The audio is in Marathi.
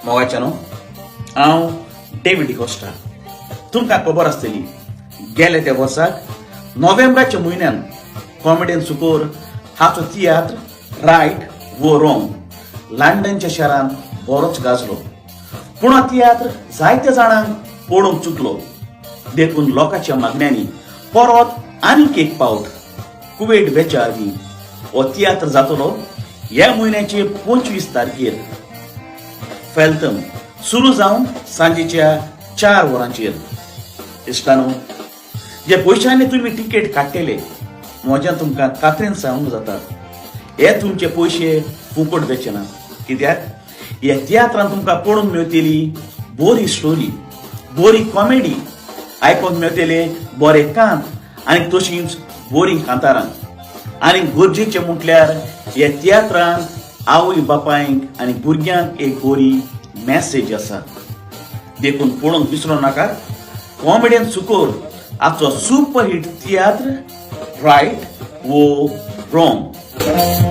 मोगाच्यानो हांव डेव्हिड कोस्टा. तुमकां खबर आसतली गेल्या त्या वर्साक नोव्हेंबराच्या म्हयन्यान कॉमेडीयन सुकोर हाचो तियात्र रायट वो रॉंग लंडनच्या शारान बरोच गाजलो. पूण हो तियात्र जायत्या जाणांक पळोवंक चुकलो. देखून लोकांच्या मागण्यांनी परत आनीक एक फावट कुवेट बेच्या आदीं हो तियात्र जातलो ह्या म्हयन्याचे 25 तारखेर फेल्तम सुरू जावन सांजेच्या 4 वरांचेर. इश्टानो, जे पयशांनी तुमी तिकेट काडटले म्हज्या तुमकां खात्रेन सांगूंक जाता हे तुमचे पयशे फुकट वचचे ना. कित्याक ह्या तियात्रांत तुमकां पळोवंक मेळटली बरी स्टोरी, बरी कॉमेडी, आयकोंक मेळटले बरे कांत आनी तशींच बरी कांतारां. आनी गरजेचें म्हटल्यार ह्या तियात्रांत आवय बापायंक आनी भुरग्यांक एक बरी मॅसेज आसा. देखून पळोवंक विसरूं नाकात कॉमेडीयन सुकोर हाचो सुपर हिट तियात्र रायट वो रॉंग.